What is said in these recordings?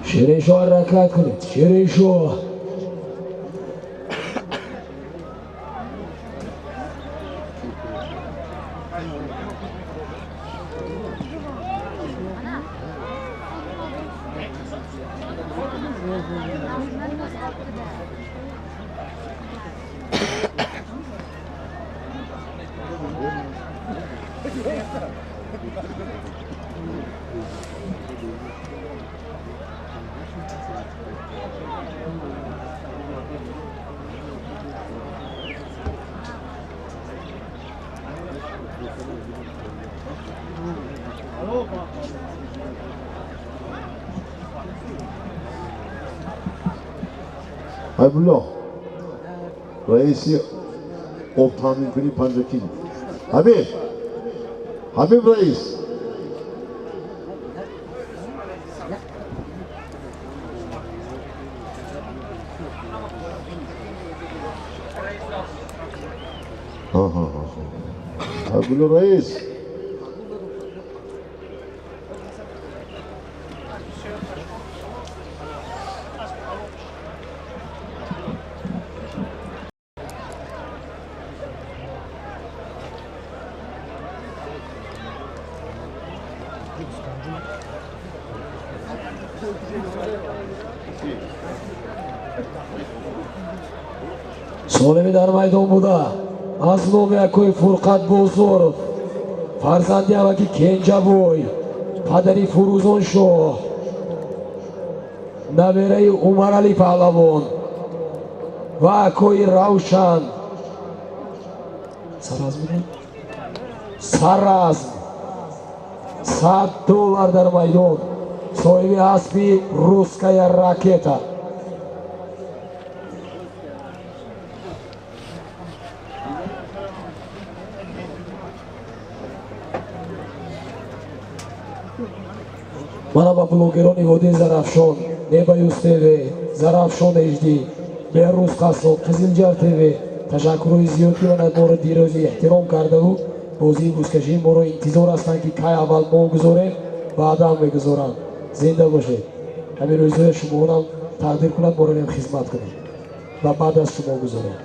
Shirin shu harakat qiling. Shirin shu. Hayırlı Reisi Optanın Günü Pancakin Habib Reis Hayırlı Reis Solimi dar maydonida Aslob Yakoy Furqat Bozorov, farzandi avaki Kenjaboy, Qadari Furuzon Shoh, nabirai Umar Ali Pahlavon va Akoy Ravshan. Sarazm $100 dar maydon. Sohibi Aspi Ruskaya Raketa. Mana ba blogeroni Vodin Zarafshon, Nebayus TV, Zarafshon HD, Behruz Qasob, Qiziljar TV ташаккури зиёд кунанд моро дирозӣ эҳтиром кардаву бозии бузкашии моро интизор ҳастанд ки кай аввал мо гузорем баъдам мегузоранд. Зинда бошед. ҳамин рӯзҳои шумоонам тақдир кунад моро ҳам хизмат кунед ва баъд аз шумо гузорем.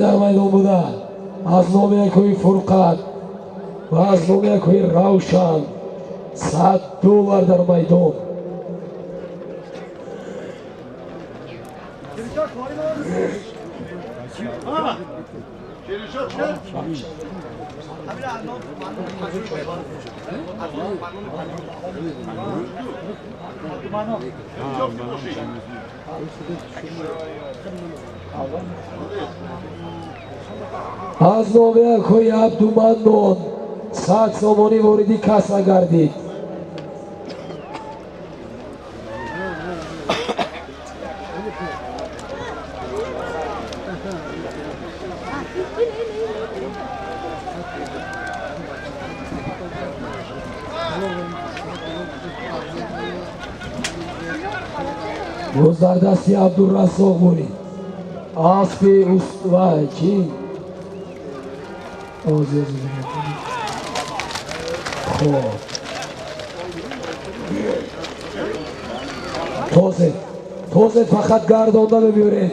در میدان بودن از نام یکوی فرقت و از نام یکوی روشن $100 در میدان. از نام یکوی عبدالمنان 100 سامانی واردی کسب گردید. روز در دستی عبدالرزاق بورید. اسب و چی؟ توزه فقط گردانده ببیورید.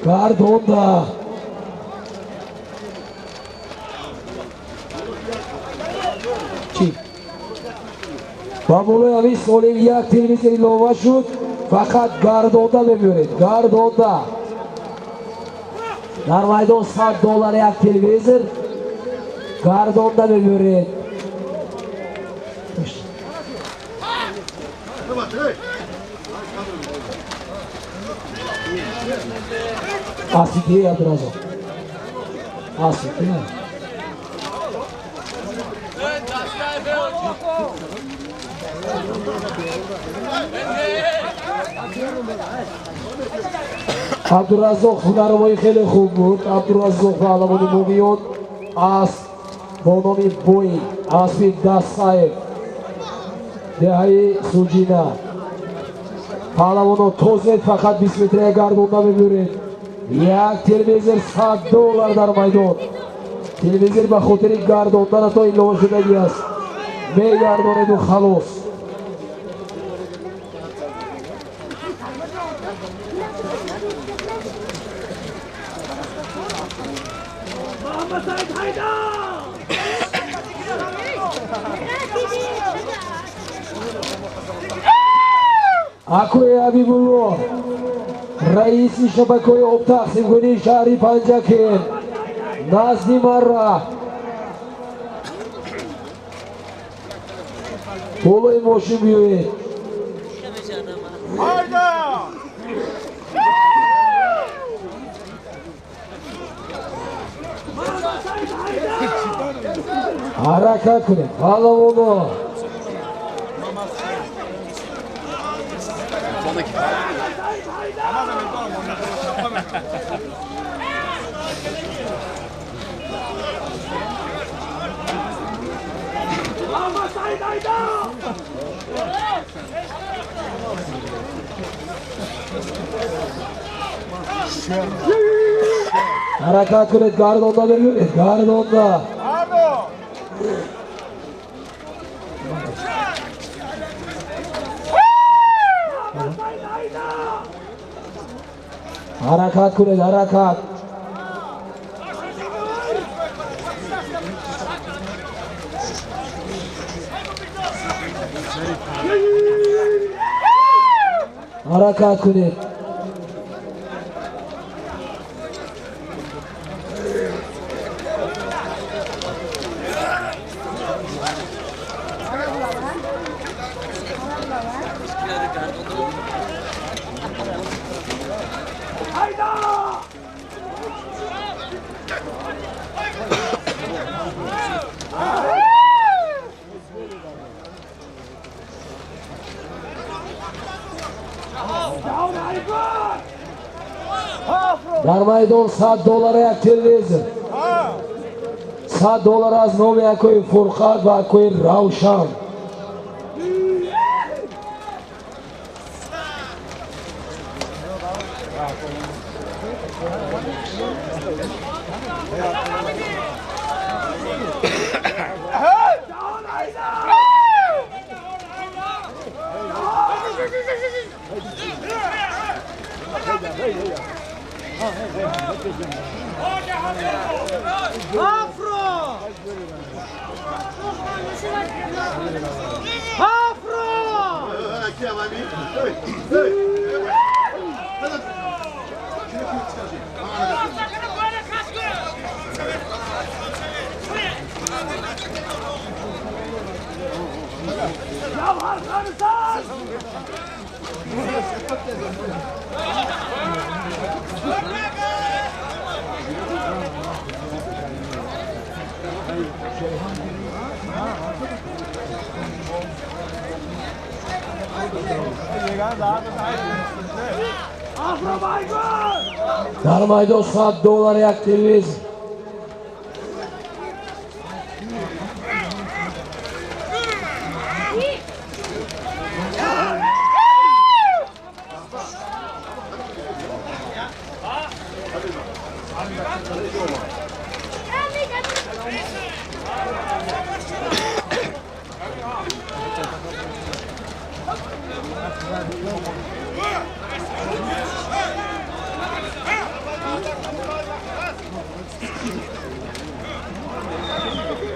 گردانده چی؟ با بولوی همی سالیم یک تلویزیون ایلوه شد. فقط گردانده ببیورید. گردانده در میدان $100 یک تلویزیون گردانده ببیورید. آسیده عبدالرزاق آسیده عبدالرزاق هنرمایی خیلی خوب بود. عبدالرزاق پهلوان مومیان است با نام بوی اسب دستایب دهه سوجینه. پهلوانان توزید فقط 20 متر گردانده ببیورید. یک تلویزیون $100 در میدان. تلویزیون به خاطر گرداندن تا ایلوه شدگی است. میگردانید و خلاص. اکوی حبیبالله رئیس شبکه آب تقسیم کنی شهری پنجکین نزدی مره بولوی ماشین بیوید. حرکت کنید پهلوانا. حرکت کنید گردانده ببینید. گردانده حرکت کنید. حرکت حرکت کنید. در میدان $100 یک تلویزیون. $100 از نام یکوی فرقت و یکوی روشن. Afro! Afro! Dar maydon $100 yak televizor.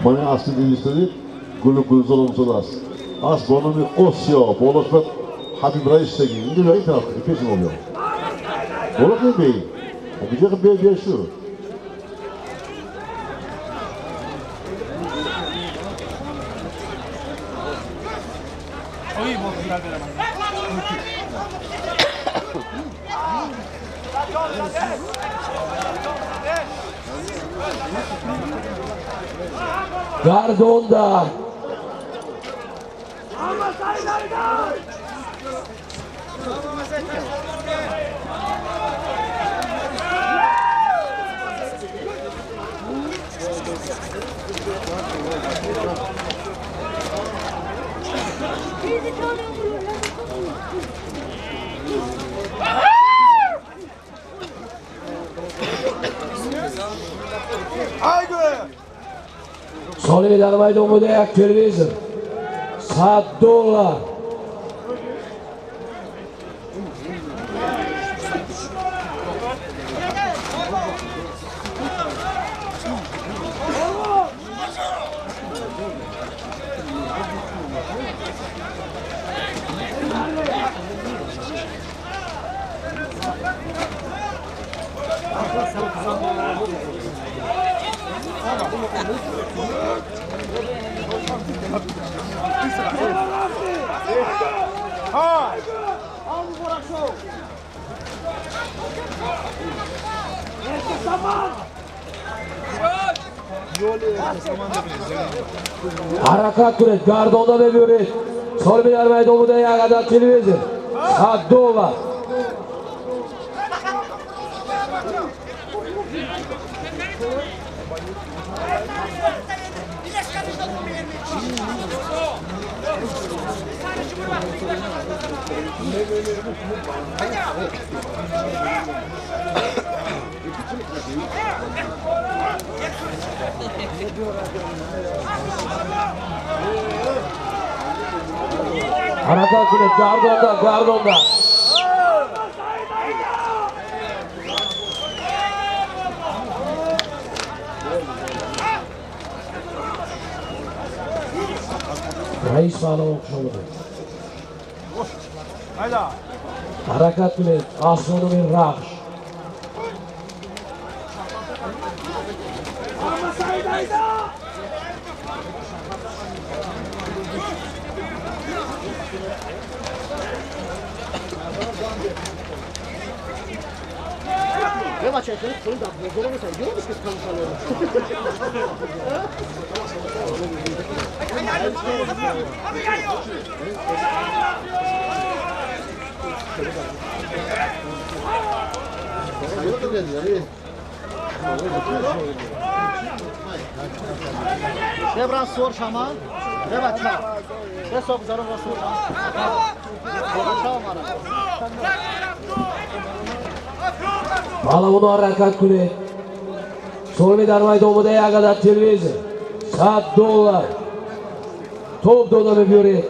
Mana aslında ilgili gülü zorunsalar. As bonomi Osio, Bolospat Habib Reis'e gibi. İndi böyle tarafı, peşin oluyor. Bolospat Bey, o bir bey şu. Gardonda. Solid dar maydonida yak televizor. $100. Harakat kuret, gardonda da bir Solid dar maydonida yak adar televizor. $100. Harakat kuret, gardonda. Reis falan okşamadı. Harakat bile astronomi rağış. Ne maç yapıyorsun? Bunu da bozulur mu sen? Görüyor musun kankaları? Devran sor şama. Deva çağ. Ne sok zarı var sor şama. Deva çağ var. Malavunu harakat kuret. Solid dar maydonida yak adar televizor. $100. Top dodamı görüyor.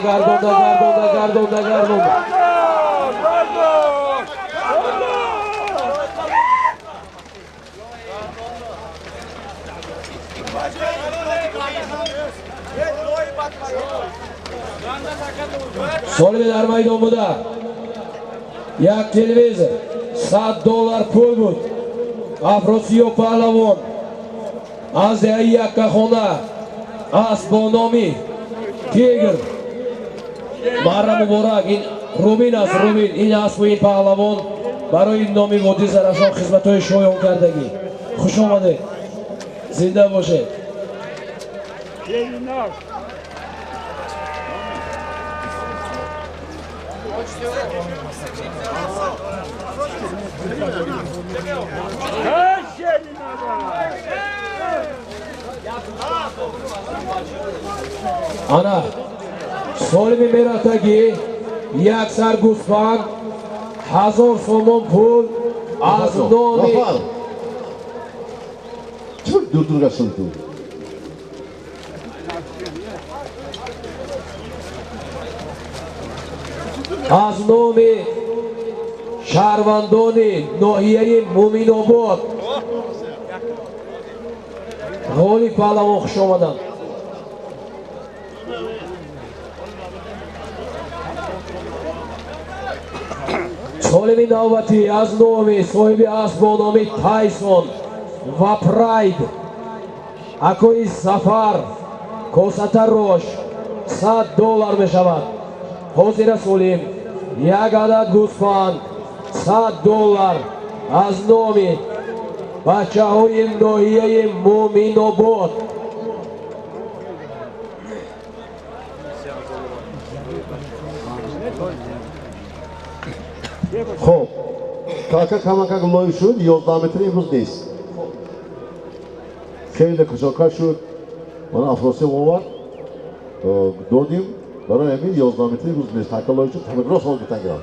Gardonda. Solve dar maydonida. Yak televizor. $100 pul bud. Afrosiyo Palavon. Azia Yakahona. Asbonomi. Tiger. Mara Muborak. In Rubinas Rubin. In Asboin Palavon. برای نامی مدیر زرافشان خدمت‌های شایان کردگی خوش آمده زنده باشه ana solimi meratagi yak sarguspan 1000 so'm pul az nomi kim durdurgasin tu az nomi Sharvandoni nohiyai Mo'minobod G'olib Palavon xush omadan Solimi navbati az nomi sohibi asbonomi Tyson va Pride Akoi Safar Kosata Rosh $100 meshavad Hozira Solim یک عدد گوسفند $100 از نام بچه‌های ناحیه مومین‌آباد خب کاکا کماکا لای شد 11 متری امروز نیست خیلی کشاکش شد من افراسی اومد دادیم برای همین 11 متری امروز نیست تاکا لای شد همه راست آن گفتن گرم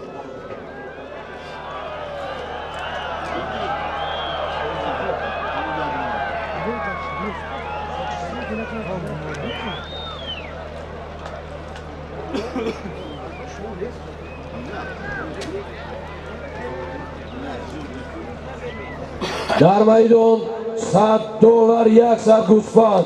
در میدان $100 یک سر گوسفند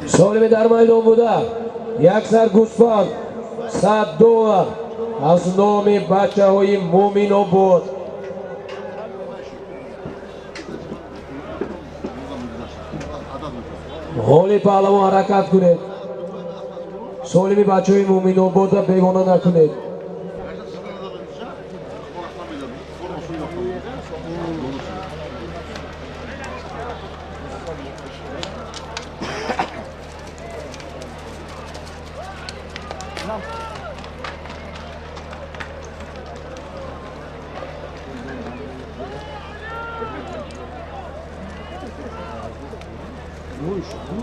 سالم در میدان بوده یک سر گوسفند $100 از نام بچه‌های مومین‌آباد غالب پهلوان حرکت کنید سالم بچه‌های مومین‌آباد را بیگانه نکنید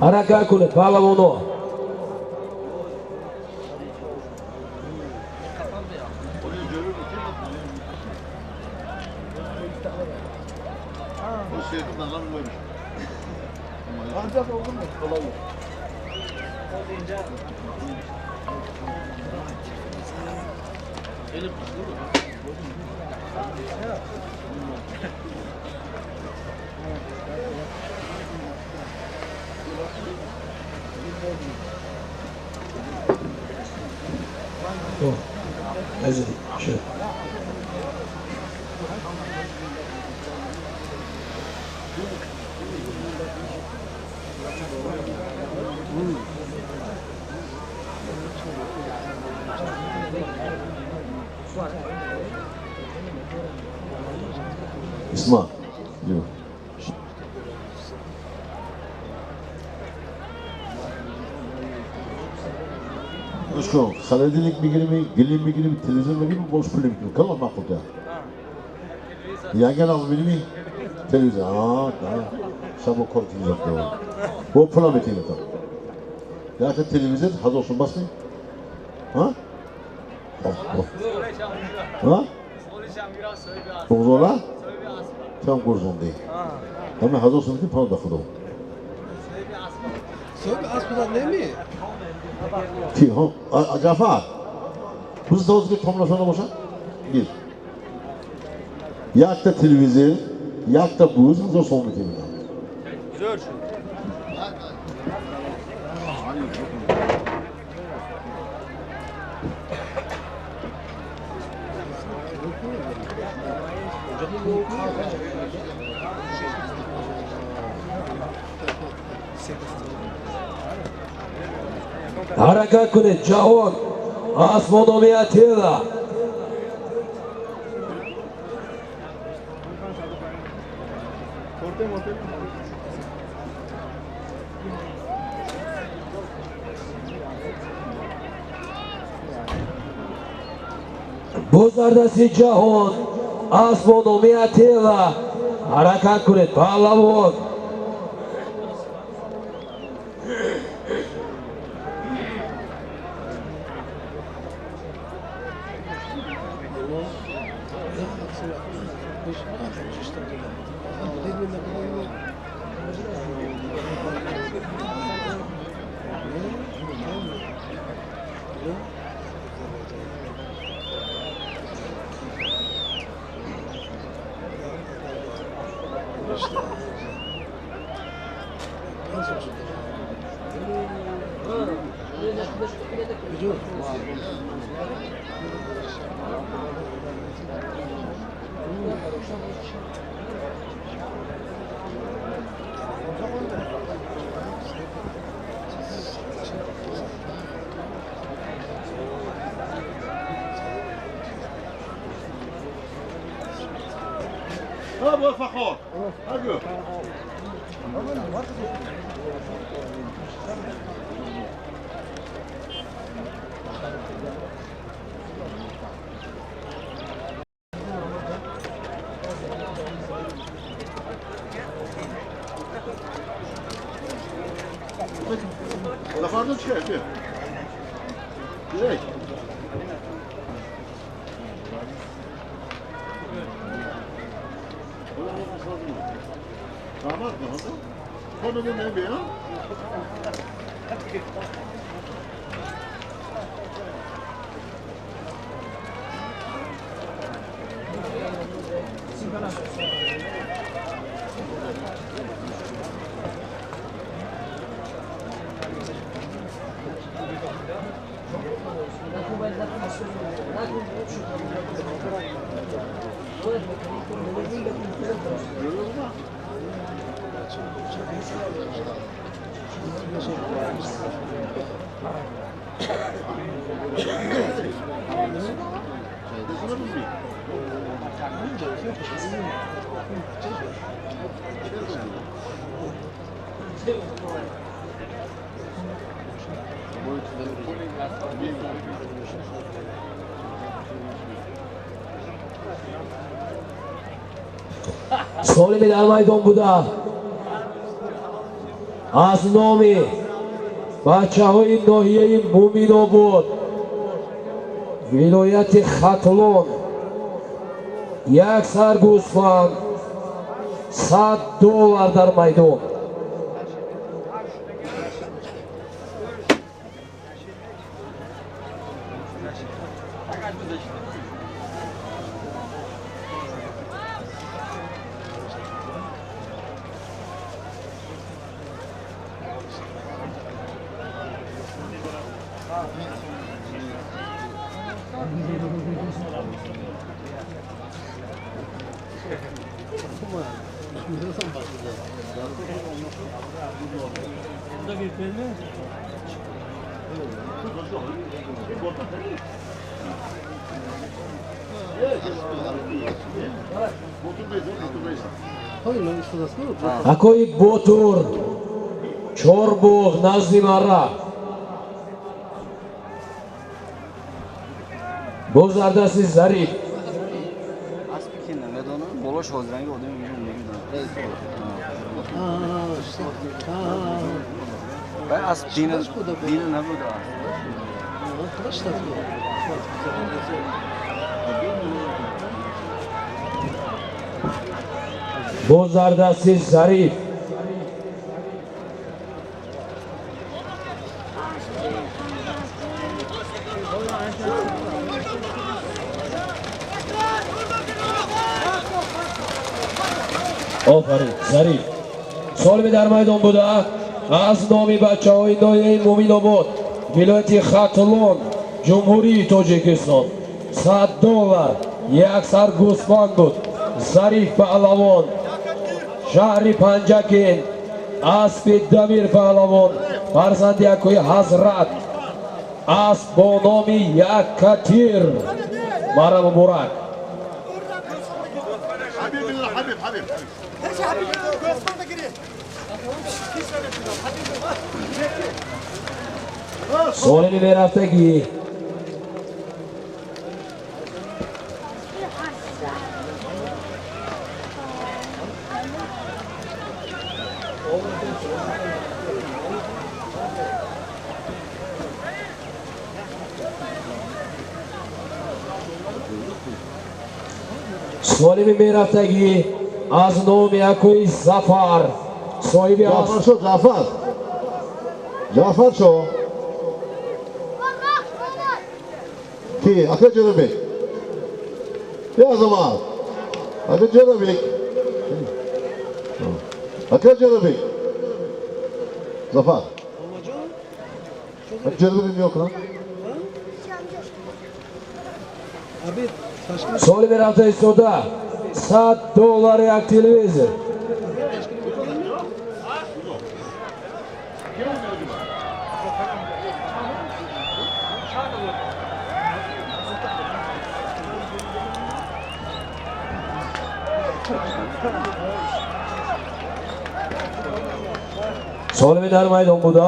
حرکت کنید پهلوانا Hadi şöyle. İsmail diyor. Ну что, холодильник мигрими, гелим мигрими, телевизор мигрими, больше пулем мигрими. Кого махнул-то? Я генал мигрими, телевизор. Да. Шабу корт телевизор. Вот пулем мигрими там. Я как телевизор, hazır olsun basmayın. Ha? Ha? Boğzola? Tam boğzon değil. Ama hazır olsun ki para da kıdım. Söyle asmadan ne mi? Ki ha? Cafer. Biz de o zaman tomlaşana boşa. Bir. Yak da televizyon, yak da buz, hazır olsun mu televizyon? Zor. Harakat kunid Jahon astronomiyatida Bozardasi Jahon astronomiyatida harakat kunid Pahlavon Ha bu fakir. Hadi. Zafardan çıkar. Direkt. Damat mı? Konumu ne bir ya? Solimi در میدان بوده از نام بچه های ناحیه مومین آباد ولایت ختلان یک سر گوسفند $100 در میدان Акои Ботур, Чорбог, Назимара. Bu zardasi Zarif. Aspikenda medonu bolosh hozirgi odam Ben asp dinin ne bu da? Bu zardasi Zarif. Ofarin, Zarif. Solmi در میدان بوده از نامی بچه های دایه مومین‌آباد ولایت خاتلون جمهوری تاجیکستان $100 یک سر گوسفند بود. ظریف پهلوان شهر پنجکین اسب دمیر پهلوان فرزند یکوی حضرت اسب با نام یک کتیر مرا مبارک. سالمی میرفتگی سالمی میرفتگی از نام یکوی زفر صاحبی Cafer şo, Cafer. Cafer şo. Ki, akıl Cerabek. Ya zaman. Akıl Cerabek. Akıl Cerabek. Zafer. Akıl Cerabek'in yok lan. سالی میرفته ایستاده $100 یک تلویزیون. سالمی در میدان بوده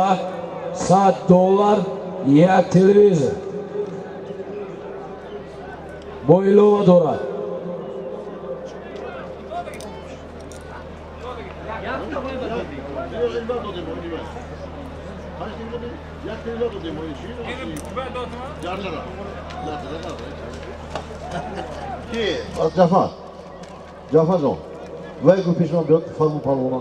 $100 یک تلویزیون با ایلوه دارد. Ki, az Cafer. Cafer şo. Ve gün pişman bir fazla palvona.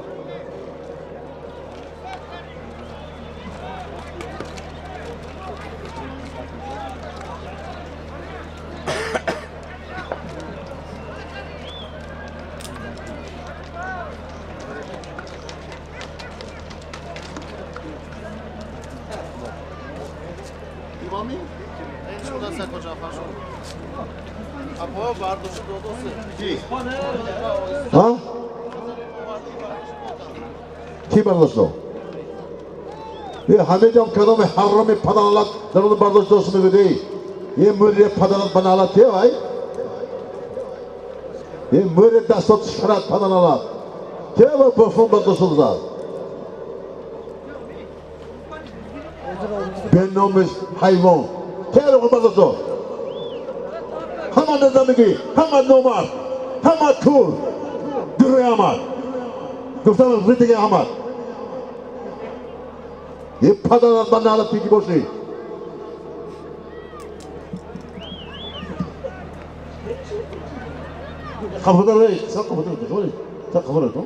Ha? Kim bardاشتو؟ یه همه جام کدام حرام پدرالات در اون برداشت دست میگه یه موری پدرالات بنالات یه وای یه موری دستات شرط پدرالات که و بفهم برداشت داد به نامش حیوان که رو برداشت همه نظامیگی همه نومر همه کور دوری آمد گفتم ریتگی آمد یه پدرالات بنالات پیکی باشی خفضر رأي ساق خفضر شوالي ساق خفضر تو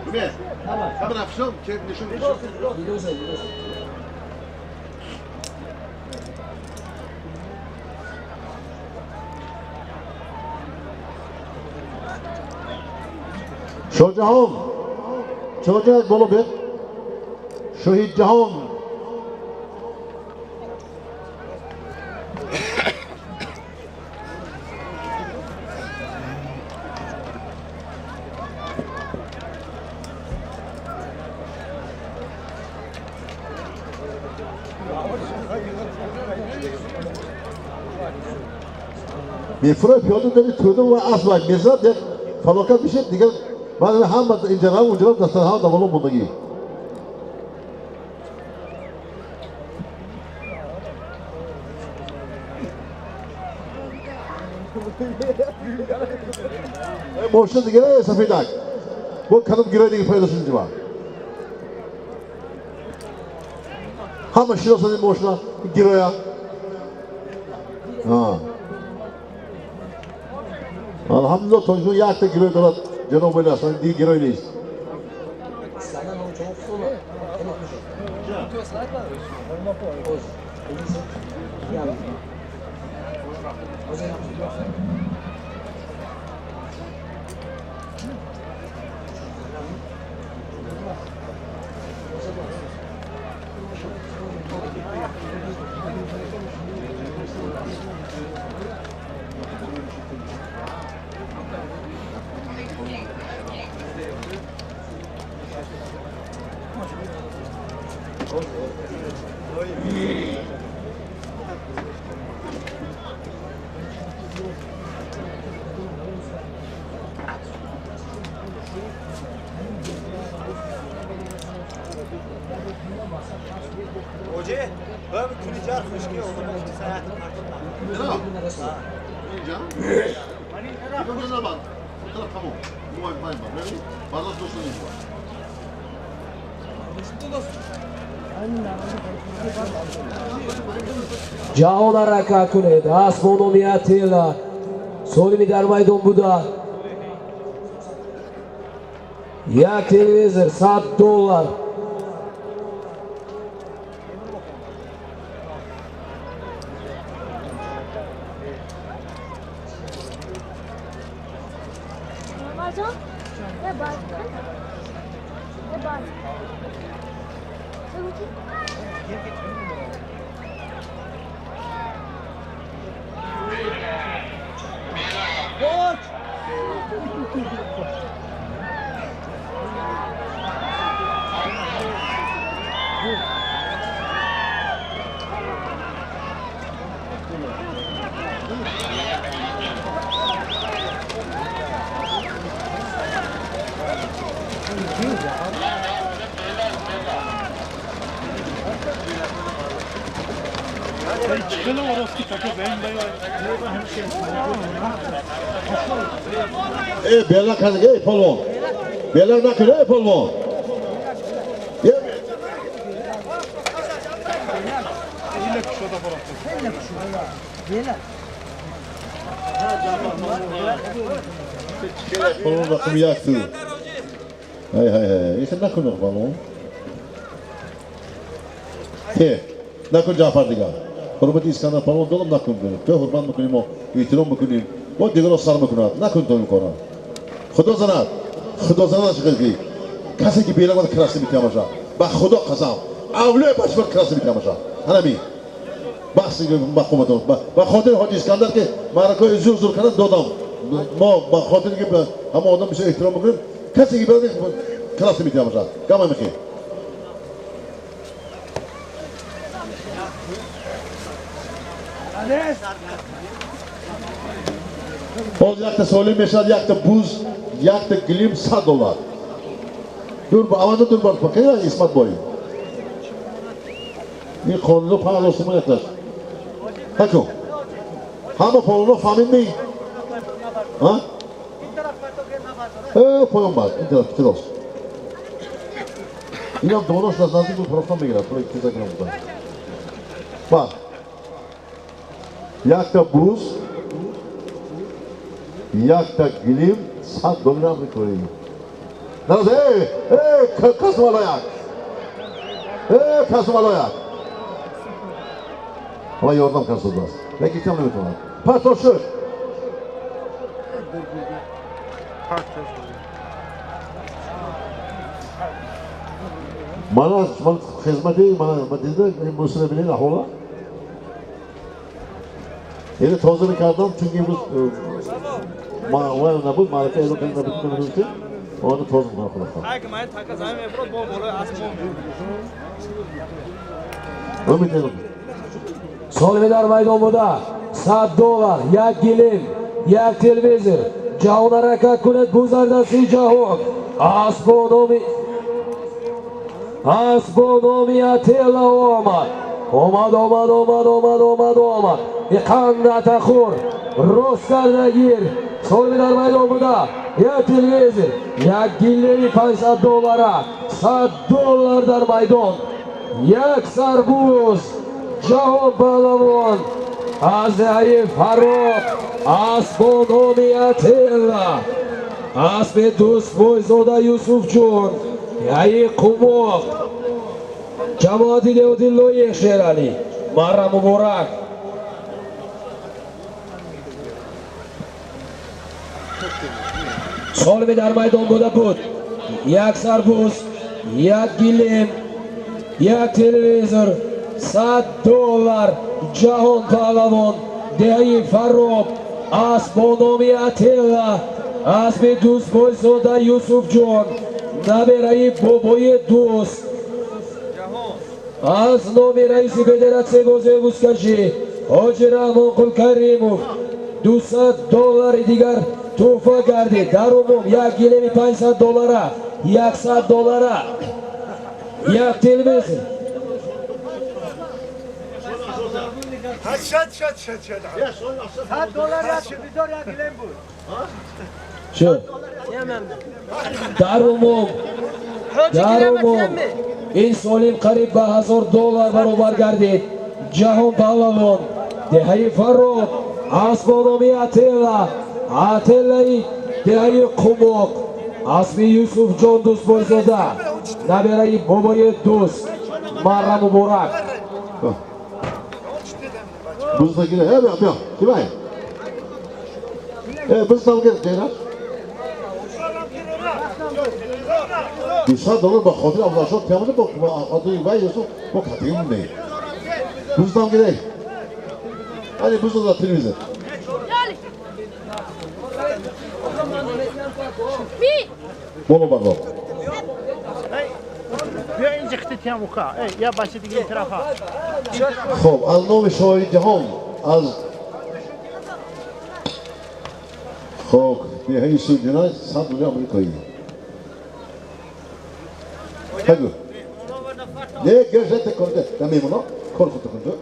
Ömer, hemen afşam keyif nişan Şocahan, Şocahan bolu bir, Şehit Cahan. میفرای پیاده داری توده و اصلا میزد یک فلاکت میشه دیگه بعد هم اینجا اونجا دستان ها دمالو بودگی Moshina degani safidak. Bu kanım giroydagi foydasizlik var. Hamma shirosadi moshina giroya. Ha. Alhamdulillah to'yga yakta giroy dolat janob bo'lasan, di giroyliyiz. Hoca, ben Tunicar fışkı oldum. Seyahatin karşısında. Canım. Bu ne zaman? Bu taraf tamam. Bu var, var. Böyle bazı dostlarımız var. Jahon harakat kunid. Asmonomiyatela. Solimi dar maydon buda. Yak televizor $100. Bacan, ne bacan? Ne bacan? Koç! Bella kazık, polvon. Bella nakıl, polvon. Polvon rakımı yaktı. Hay hay hay. İşte nakıl yok polvon. Nakıl Cafer diga. Hürmeti İskender polvon dolum nakıl diyor. Te hürmet mi kunimo, ihtiram mı kunim. O diğer o sarma kunat. Nakıl dolum kona. Xudo zanat. Xudo zanat chiqadi. Kasa ki bela vaqt krasni bitamaşa. Ba Xudo qasam. Avlay başvaqt krasni bitamaşa. Ana mi. Bahsiga mahkumat ol. Ba xotir Hoji İskender ki marako uzur kana dodam. Mo ba xotir ki hamma odam bir şey ehtirom qilib, kasa ki bela krasni bitamaşa. Kama mixi. Ol yakta solim meşal yakta buz yakta glim $100. Dur avanda dur bak bakayım ya İsmet boy. Bir konulu pahalosuma yaklaş. Hakkım. Hama polunu famin mi? Ha? Poyun bak. İnternet kilos. İnan donos lazım bu taraftan mı girer? Buraya gidecek buradan. Bak. Yakta buz yakta glim $100 mı koyayım? Nasıl? Kasmalayak. Kasmalayak. Ama yordam kasılmaz. Ben gideceğim evet ona. Patoşu. Bana hizmeti, bana dedi, Musa bilen ahola. Yani tozunu kardım çünkü bu ne bu marka elokan da bütün için onu tozunu kullanıyor. Hayır, ben takazam yapıp bol bol asmam. Ümit edelim. Solimi dar maydon buda. $100. Yak gilim. Yak televizor. Jahon harakat kunid. Buzardasi jahon. Asmonomiyatela omad. Omad. Iqanda taxur. Roskardagir Solvidar maydonida ya televizor ya gilleri $500 $100 dar maydon yak sarbuz Jahon Palavon Azayev Farruh Asbonomi Atilla Asbet Do'stbo'yzoda Yusufjon Yayi Qumoq Jamoati Deodillo Sherali Marra Muborak Solmi dar maydon bo'da bud yak sarbuz yak gilim yak televizor $100 Jahon Palavon Deyi Farruh Asbonomi Atilla Asbet Do'stbo'yzoda Yusufjon Nabirayi Boboye Do'st Az nomi raisi federatsiya go'zal Buskashi Hoji Rahmon Qulkarimov $200 digar tuhfa gardi darumum yak gilemi $500 yak $100 yak televizor Şat. $100 yaptı bizor ya gelen bu. shu darumum insoniyim qariyb $1000 barobar gardid Jahon Palavon Deyi Farruh Asbonomi Atilla Atillai Deyi Qumoq Asmi Yusufjon Do'stbo'yzoda Nabirayi Boboye Do'st Marra Muborak Bizdagina, bu yoq, kelmay. Bizdan kerak deylar. $200 ba xotir avlashot kamida bu xotir va Yusuf bu qatiy bunday. Bizdan kerak. Hadi bizda televizor. Bola bardo. Ya injekti tiamuka. Ya başıdagi tarafa. Xo'p, az nomi shoir jahon az Xo'p, Deyi sudina $100 Amerika'yı. Hadi. Ne gözete koydu? Demeyi bunu. Korkutu koydu.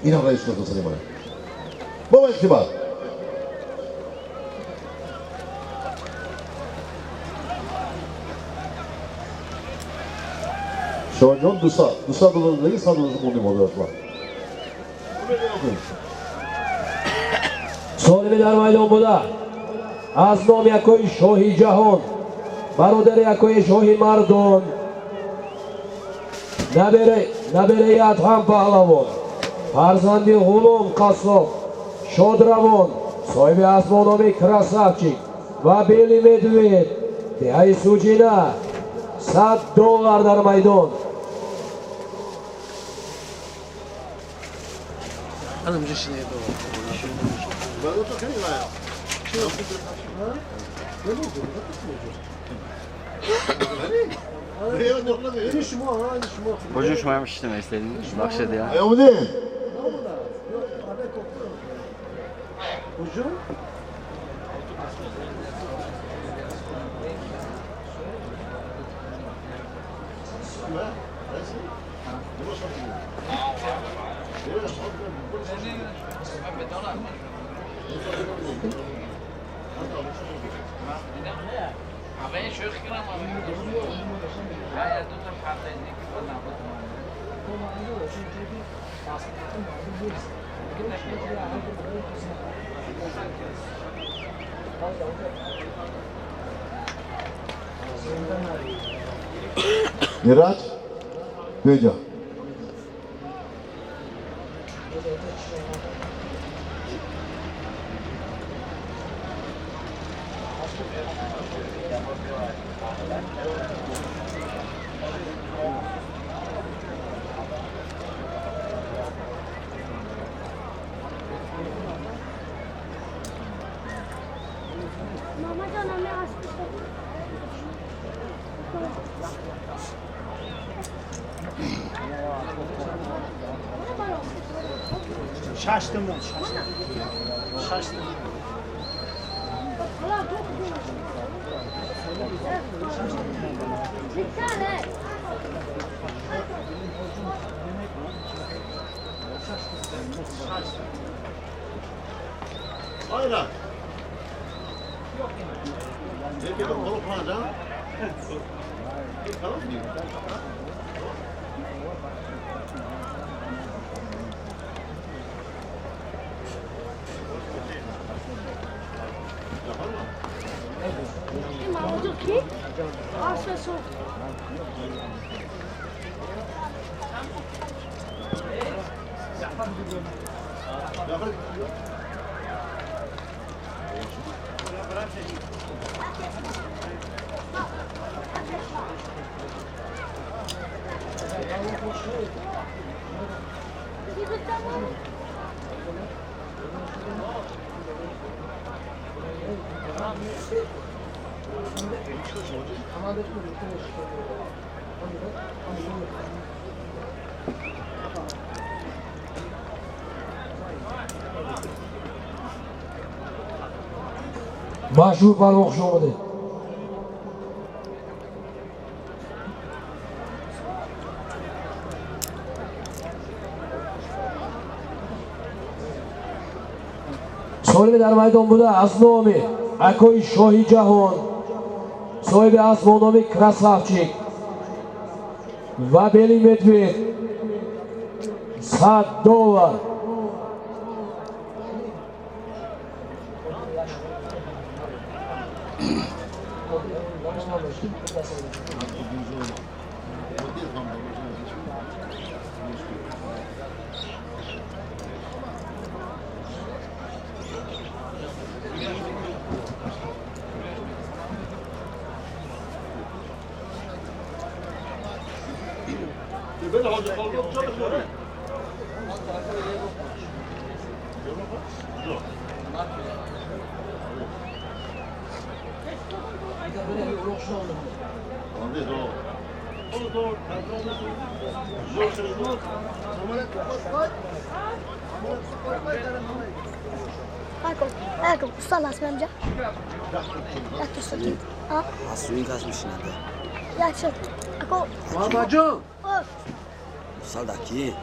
İnan reis koydu seni bana. Bu kibar. Şojon $200'dagi $100 qo'lga bo'lyaptilar. Solmi dar maydon bo'da Aznom yakoy Shohi Jahon Barodar yakoy Shohi Mardon Nabere Adham Pahlavon Farzandi G'ulom Qassob Shodravon Sohibi Asbonomi Krasavchik va Beli Medved Deyi Sujina $100 dar maydon Hocam şu an işleme istedim. Bakşadı ya. O ne? Miraç, Beja. Mamacan anne hasta. Şaştım ben, şaştım. Aynen. Ne kadar balık alacağım? Tamam mı? Mamacığım ki? Aç ve soğuk. Mashhur palvon xushomadi. So'nggi dar maydonida Asnomi, Akoy Shohijahon, sohibi Asmonomi Krasavchik va Beli Medved Sadova. Ben de hazır kaldım. Çalışıyorum. Ecco, sta là, spinge. Ecco, sto qui. Ah, Suyun kaçmış nerede? ya çek. Ecco. Mamacığım. Oh, Saldaki.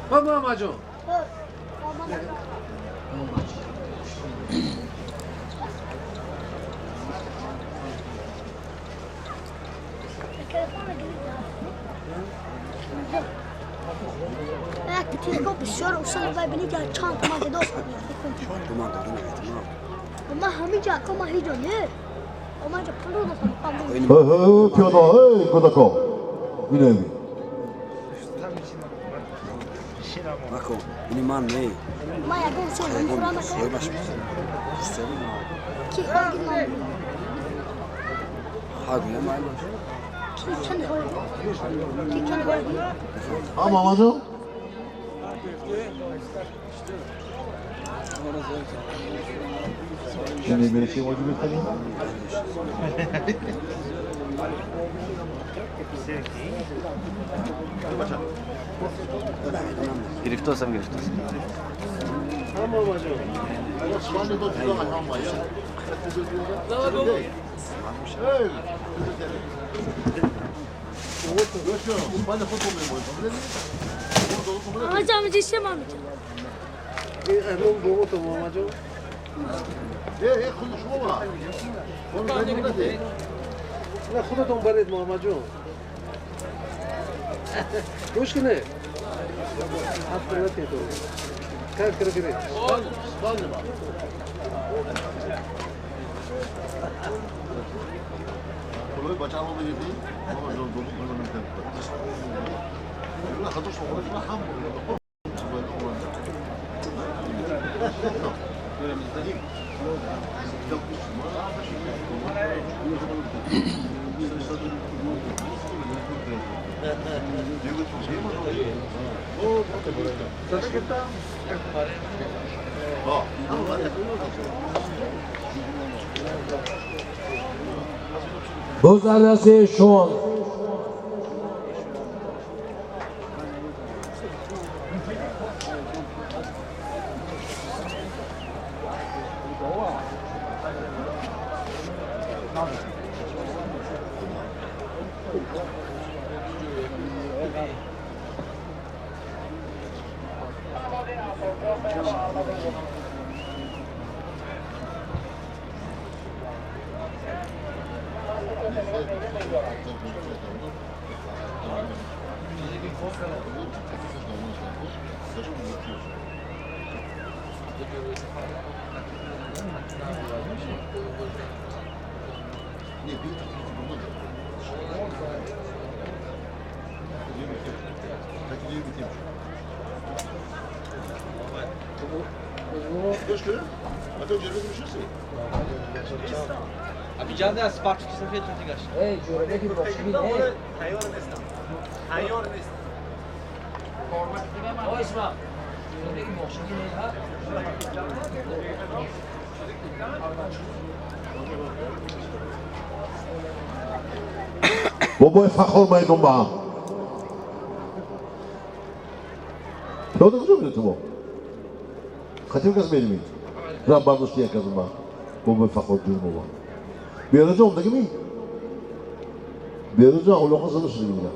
Ha mamacığım. oh. Mama. Ecco, ti dico, sono vai venire a cianto, ma che dopo. Duman da duman et. Ma hamica, come hai già ne? O ma già pronto da fare. Piyada, Kodako. Yine mi? Bako. İniman ne? Ma ya ben seni kurana kadar. Soybaş mı? İsterim mi? Ki orginal. Hagule mayla. Ki kendi koy. Ki kendi koy. Ama amacım. Şimdi bir şey motive edelim. Giriftorsam giriftos. Ha mamacığım. Amacım dişim amca. Erol doğu mamacığım. konuşma var. Konuşma değil. Ne خودتون برید mamacığım. روش کنه. آپ کرتے تو. کار کرے. Kolay bacağımı da yedi. Ama yol dolu kullanım tempo. لا خدوش مغرب ما حمر. Bozarlasi Shon. Abijanda از سپارتاک سفید دیگه. ای جوره کی باشه ببین تیار نیستم تیار نیستم آقا اسمع جوره کی باشه ببین بابای فخر میدون با هم پیاده کجا میره تو با خطیم کس میرمی رب برداشتی یک کس با بابای فخر جون با بیاره جا اونده که می بیاره جا اولاقا زده شده میگم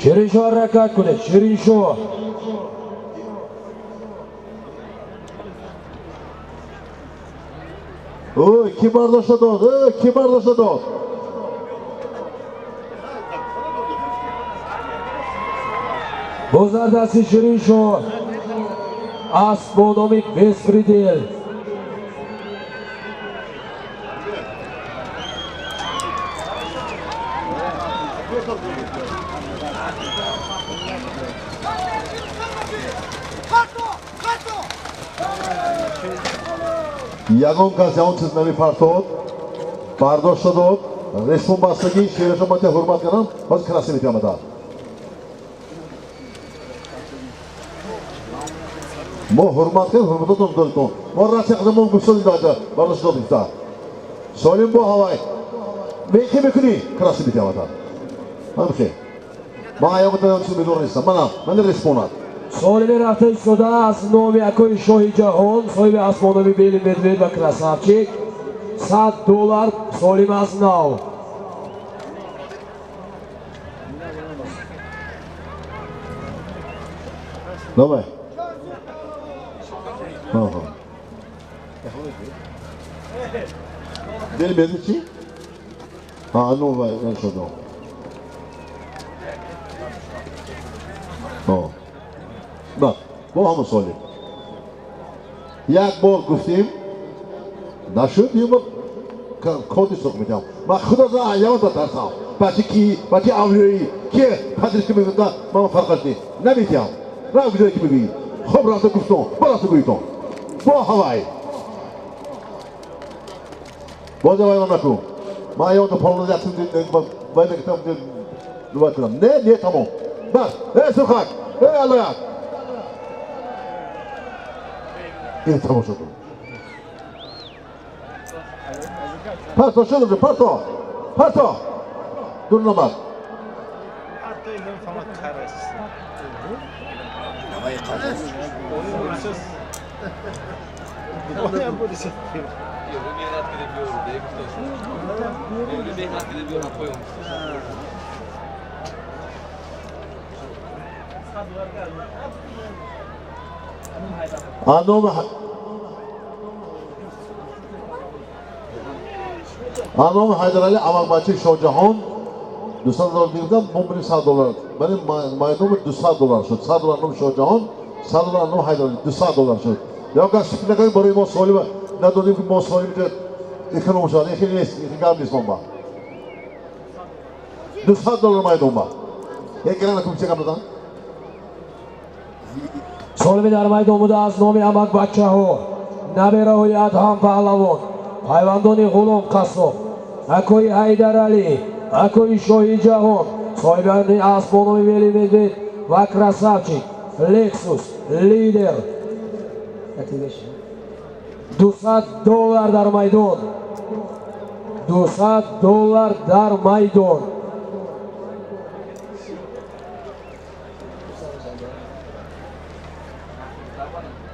Shirin-Shoh harakat qildi. Shirin-Shoh. Oy, kim bardاشta dod? Kim bardاشta dod? Bu zardasi Shirin-Shoh. Astronomik bespredel. Ягон казян чизнами партод бардошта дод респонбастаги шерешомати ҳурмат канам ҳозир краси метиамада мо ҳурмат кардем ҳурматотон додитон мо раси қадамон гуфтоди дада бардошта додита солим бо ҳавай мехи мекунӣ краси метиамада ҳамхе ман аёгатаон чиз медор нестам мана респонад Solimi rafta istoda az nomi Akoy Shohi Jahon, sohibi asmonovi beli medved va krasavchik. $100 Solim Aznov. Давай. Deli benzici? Ha, nu vai, nu știu, nu. Bak, bu hamı söyleyeyim. Yak bol guftim. Naşı diyeyim bak. Kodi sokmayacağım. Bak khuda za yaman da tarsam. Baki avliyoyi. Ki hadis gibi de mama fark etdi. Ne bitiyam? Ne güzel gibi bir. Xobratı gufton. Barası guyton. Bu havay. Boza vay manaku. Ma yaman da polunu yaksın diye bayda kitabı diye dua kılam. Ne tamam. Bak. Sırkak. Allah'a. Tamam şurada. Parto şurada, parto. Dur namaz. حتی این فهمت خرس Anom Haydar Ali Avakbachi Shohjahon $200 birden $100 benim maydanomu $200 şut. $100 nom Shohjahon, $100 nom Haydar Ali $200 şut. Ya kaç ne kadar burayı mosoli var. Ne dedim ki mosoli bir ekonomi şahane, ekonomi bomba. $200 maydanomu var. Ne kadar kumçe kapıdan? Solimi dar maydonida az nomi Amak Bachaho. Nabirahoy Adham Pahlavon. Hayvandoni G'ulom Qassob. Akoy Haydar Ali. Akoy Shohi Jahon. Sohibani Asmonovi Veli Medved va Krasavchik. Lexus lider. $200 dar maydon. $200 dar maydon.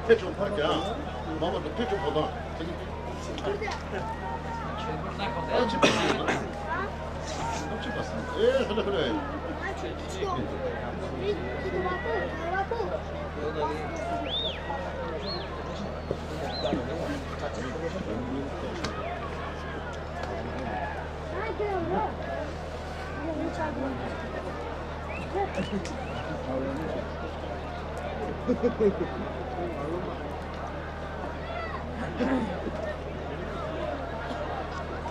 Petrol park ya. Mama da petrol falan.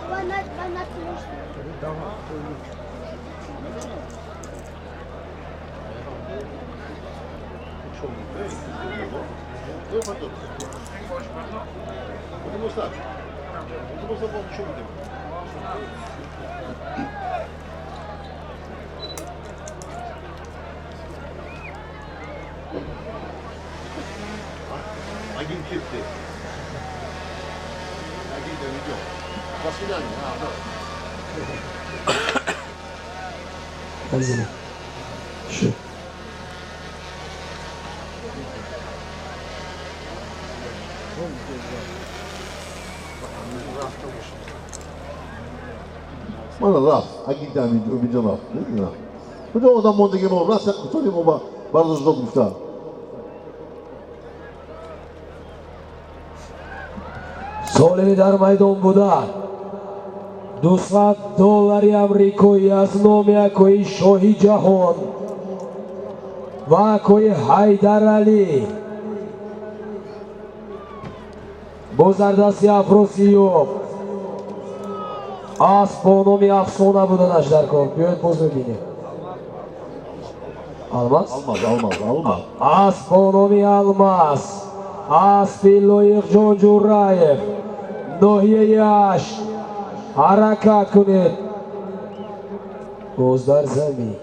خلي خلي Agin kipti. Agin de video. Fasulye mi? Ha, da. Hazine. Şu. Mana rast, agin de video rast. Ne diyor? Bu da odan monda gibi olur. Rast söyleyeyim ama bardzo zdobywca. Солеви дар майдон буда. $200 амрикоӣ аз номи акои Шоҳи ҷаҳон ва акои Ҳайдар Алӣ бо зардасти Афросиёб асп бо номи Афсона буда Наждаркор. Биёед боз бибинем. Алмаз? Almaz. Асп бо номи Алмаз. Аспи Лоиқҷон Ҷурраев. Ноҳияи 8. ҳаракат кунед. боз дар замин.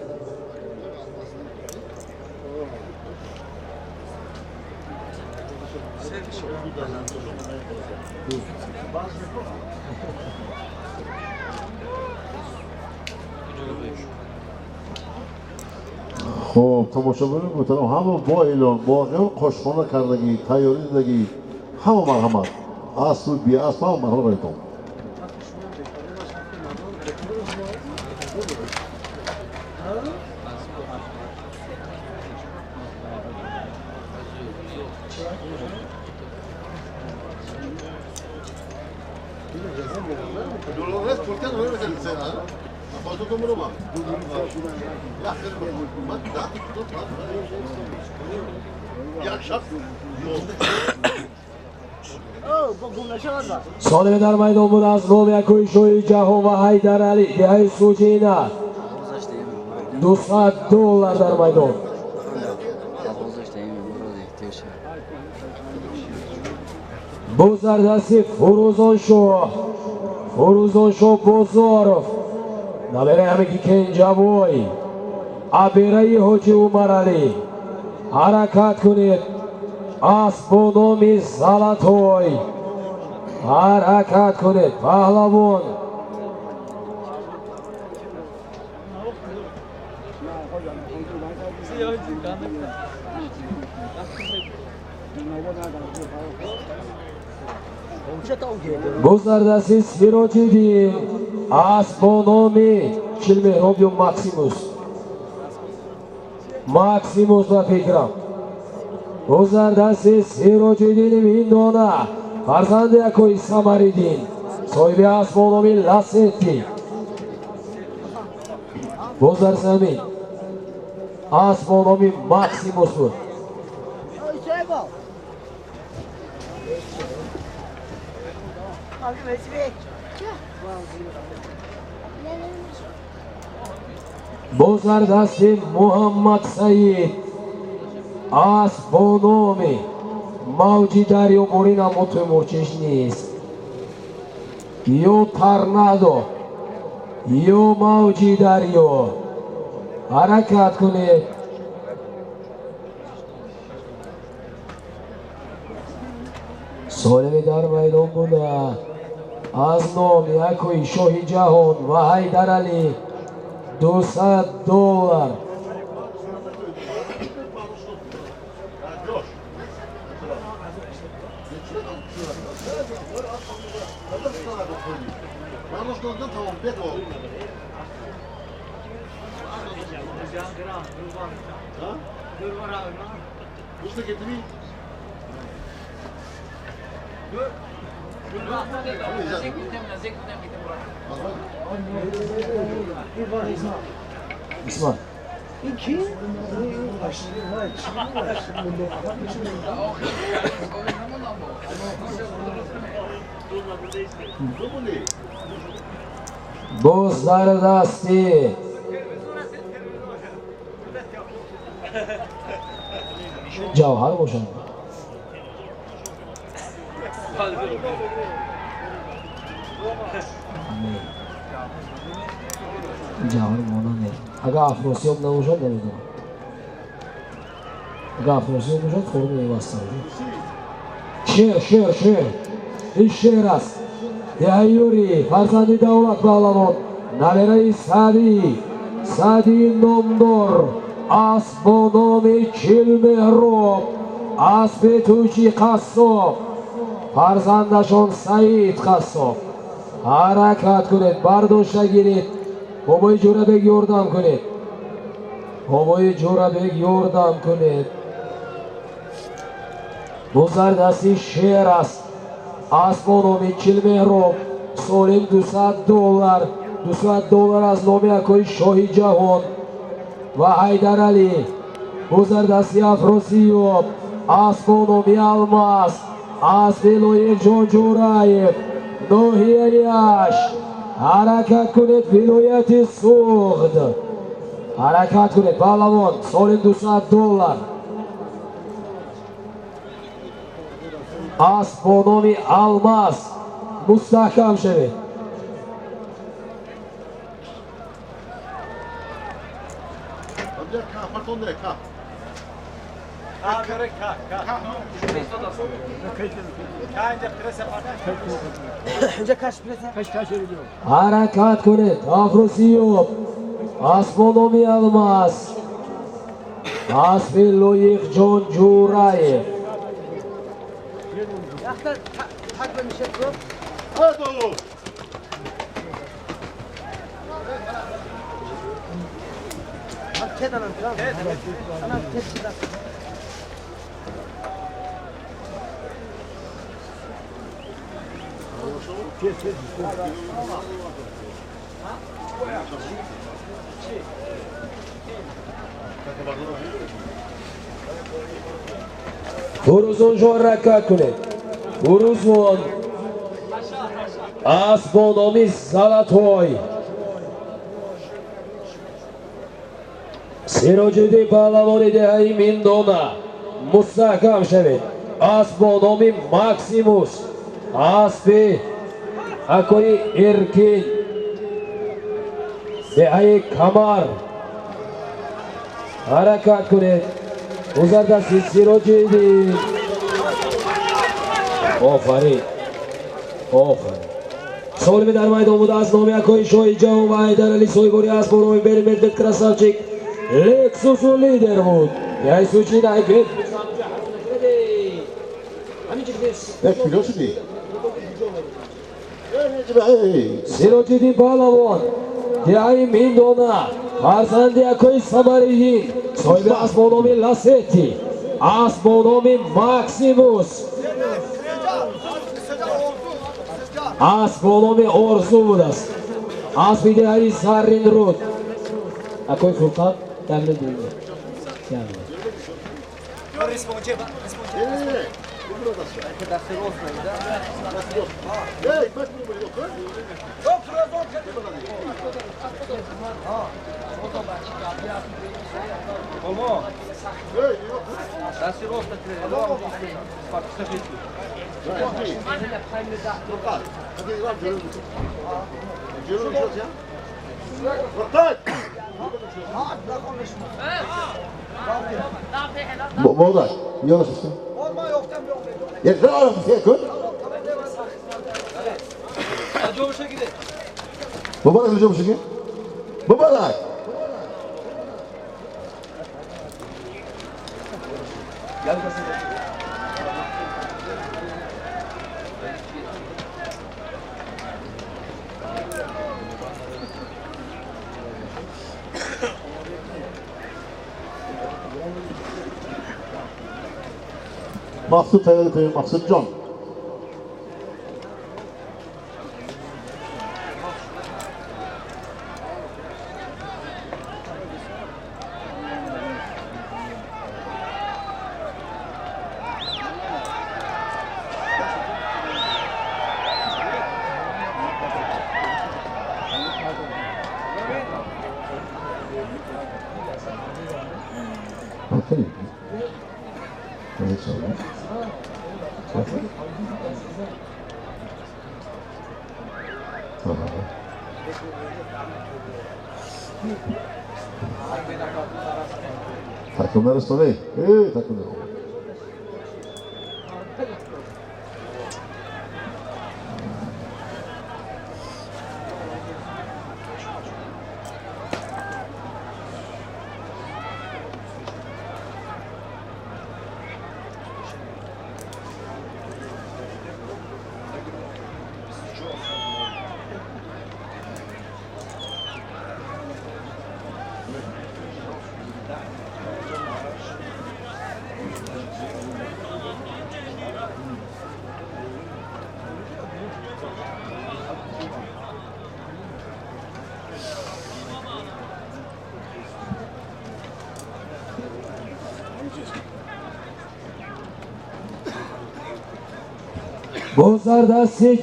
خب tomoshabinlar muhtaram, hamma bo e'lon, bo qo'shqona kardagi, tayyoradagi hamma marhamat. Asl bi asl hamma marhamat aytaman. Dolores, ¿por qué no le metes el cena? ¿Cuánto tomó lo más? Солеви дар майдон буд аз номи акои Шоҳи ҷаҳон ва Ҳайдар Алӣ. Диҳаи Суҷина $200 дар майдон. бо зардасти Фурӯзоншоҳ Бозоров, набераи ҳамики Кенҷавой, абераи Ҳоҷи Умар Алӣ. ҳаракат кунед. асп бо номи Залатой. ҳаракат кунед. паҳлавон. бо зардасти Сироҷиддин. асп бо номи Чилмеҳроб ё Максимус ва фикрам. бо зардасти Сироҷиддини Миндона, фарзанди акои Самариддин, соҳиби асп бо номи Ласетти. боз дар замин. асп бо номи Максимус буд. бо зардасти Муҳаммад Саид. асп бо номи Мавҷи Дарё. Борина мо Тимурчиш нест. ё Торнадо ё Мавҷи Дарё. ҳаракат кунед. солеви дар майдон буда аз номи акои Шоҳи ҷаҳон ва Ҳайдар Алӣ $200. Barloshlardan tamam, bek ol. Ha? Usta ketdimi? İsmail. Bozlar dasti. Cavhar boşandı. Cavhar mona ne? Aga afrosiyom ne olacak ne dedi? Aga afrosiyom olacak formu iyi bastırdı. Şer. İşe rast. Yuri, Farzandi Davlat Bağlamon, Naverai Sadi Nomdor, Asbonomi Chilmehrov, Asbetuchi Qassob, Farzandashon Said Qassob. Harakat kuned, bardosha girid. Boboy Jo'rabek yordam kuned. Boboy Jo'rabek yordam kuned. Bozar dasti Sheras. Asmonomi Chilmehrov, solim $200. $200 az Nomiakoy Shohi Jahon va Haydar Ali. Bozar dasti Afrosiyov, Asmonomi Almas, Asbeloyev Jon Jo'rayev, Nohiyash. Harakat kuned viloyati Sug'd. Harakat kuned Palavon, solim $200. Asbonomi Almas mustahkam sheved. Amca ka, pardon de ka. Harakat kuned Afrosiyov, Asbonomi Almas, Asbeloyev Jon Jo'rayev. Hadi oğlum. Uruzun harakat kuned. Uruzun Asbonomi Zalatoy. Sirojidi Palavoni Dehai Mindona mustahkam sheved. Asbonomi Maximus, Asbi Akoni Erkin, Dehai Kamar. Harakat kuned. Uzarda Sirojidi. Ofarin. So'limi dar maydonida az Nomiakoy Shohi Jahon va Haydar Ali so'yg'ori Asbonomi Medved Krasavchik. Lexus Liderwood. Yaysuchi Daygit. Bek biliyorsun değil. Sirojidi Palavon. Dehai Mindona. Farzandi Akoy Samariyin. So'ybi Asbonomi Lasetti. Asbonomi Maximus. Asbonomi Orzudas. Asbi Dehai Sarinrud. Akoy Sultan Temri Duygu. Moda, yavaş mısın? Yeter oğlum, yakın. Baba da kılacağım şimdi. Baba da. Maqsud tayyorlaydi, Maqsudjon. Takımlar üstüne. Takımlar. Bozardastik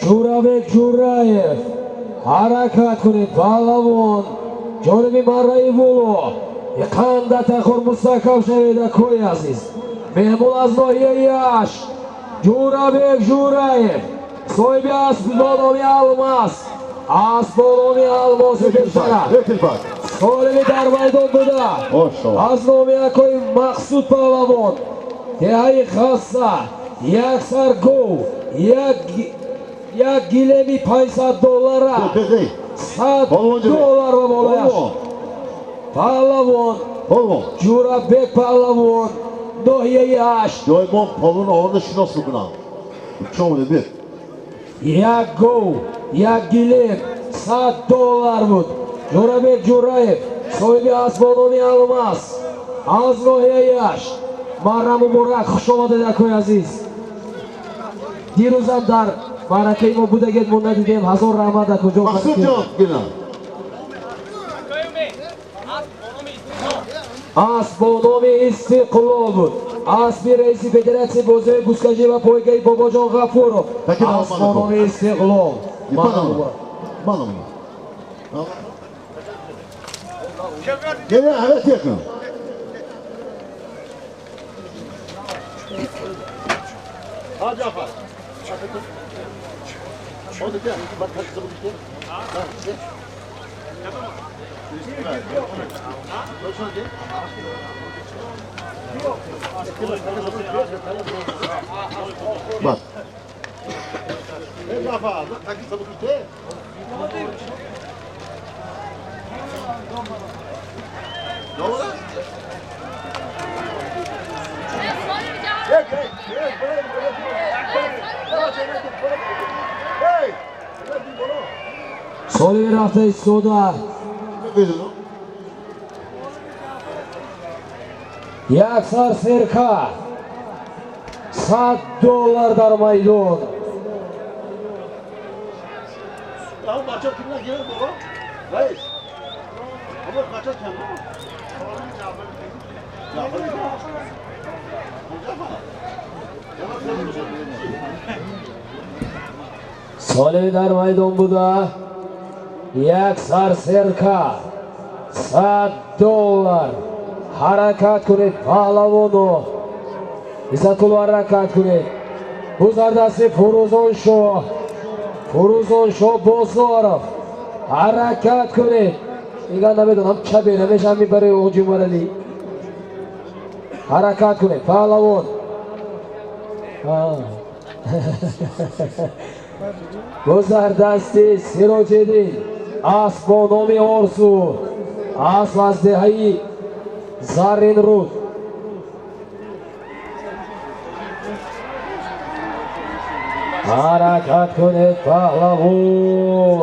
Sho'rabek Jo'rayev harakat kunib Palavon Jonibi Marrayevo Qanda taxor mustaqim shavida qo'yasiz. Mehmon aznoye yash Sho'rabek Jo'rayev so'ybi asbonomi almas asbonomi almas o'tishara Solibi dar maydonda aznomi qo'y Maqsud Palavon Tehai xassa یک سرگو یک گیلمی $500 $100 و بالایش پهلوان جورابک پهلوان ناحیه 8 جای ما پالون آورده شناس بکنم چون بوده بیر یک گو یک گیلم $100 بود جورابک جورایف صاحب اسبانانی الماس از ناحیه 8 مرا مبارک خوش آمده دکوی عزیز دیروزم در معرکه ما بودگید ما ندیدیم هزار رحمت دکو جان مقصود جان بینم اسبانام استقلال بود اسب رئیس فدراسیون بازی بوسکجی و پایگاه بابا جان غفورov اسبانام استقلال منم گله هوس یکم Hadi yapar. O da diyor, bak kaç zaman gitti. Bak. Ne yapar? Kaç zaman gitti? Ne oldu? Solibi rafta istoda Yaksar Serka $100 dar maydon Ya maça kimler gelir baba? Reis. Ama maça kim? Solibi dar maydon buda Yaksar Serka $100 harakat kunib Pahlavono Izzatullo harakat kunib Buzardasi Furuzon Shoh Bozorov harakat kunib Igan namedonam chabe namesham mibare ojimarali harakat kunib Pahlavon Buzardasi Sirojeddin Asbonomi Orzu Asvazdehai Zarin Rud harakat kunib Pahlavon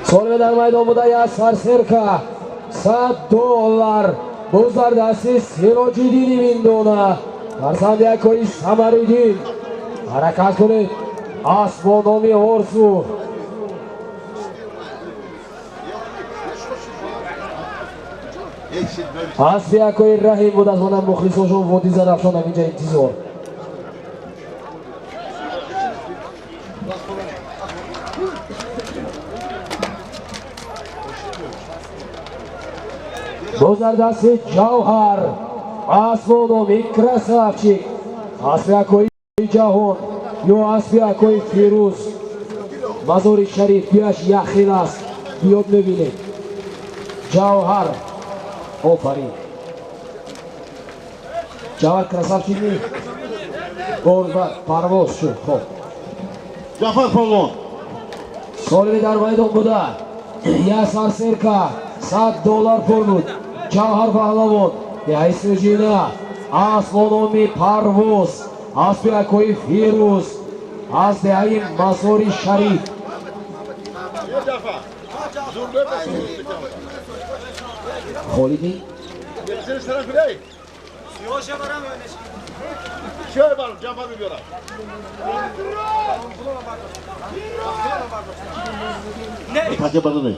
Solve در maydon budaya Sarserka $100. Bozlar dasti Sirojidini mindona. Farzandi Akoy Samaridin. Harakat kunid. Asmonomi Orzu. Asbi Akoy Rahim بود از منم مخلصاشون ودی زرافشان هم اینجا انتظار. Bozlar dasti Javhar. Asmonomi Krasavchik. Asbi Akoy Jahon. Yo Asbi Akoy Firuz. Mazori Sharif بیاش یخیل است. بیاد ببینید. Javhar. آفرین. جواد کراسافچی نی. گربت پرواز شد. خب. Jafar Pavlon. سالمی در میدان بوده. یاسر سرکا $100 پر بود. جوهر پهلوان. یایسو جینا. آسمانومی پرواز. آسپی اکوی فیروز. از دهی مزاری شریف. خالیدی؟ Şöyle var, Jafar biliyorlar. Ne? Kaça bana ne?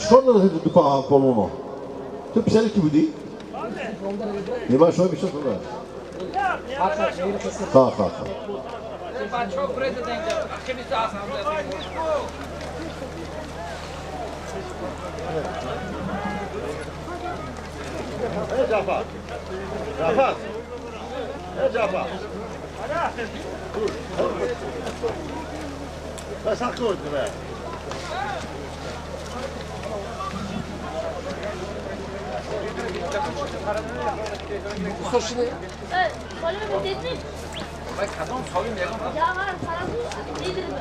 Şurada da dedi pa kolunu. Tüp senin gibi değil. Ne var şöyle bir şey sonra. Ha. Hey Jafar. Hey Jafar. Dur. Ben saklı oldum be. Solve dedin. Bak adam soyun yakın. Ya var paramız nedir mi?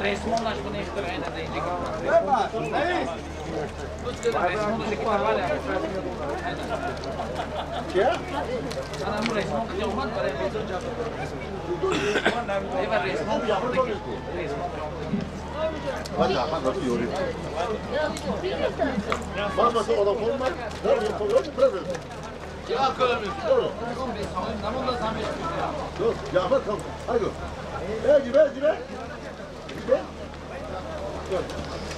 Resmonlaş bunu işte aynen deyince. Resmonlaş iki trabalha. Que? Ana mu resmon que olmaz para meter já. Aí vai resmon já por aqui. Resmon. Hadi Jafar nasıl yoruyor? Bak adam olmaz. Ne yapıyor? Bırak. Ya kalemiz. Namında zamir. Dur, Jafar kalk. Haydi. Gibe. Gibe.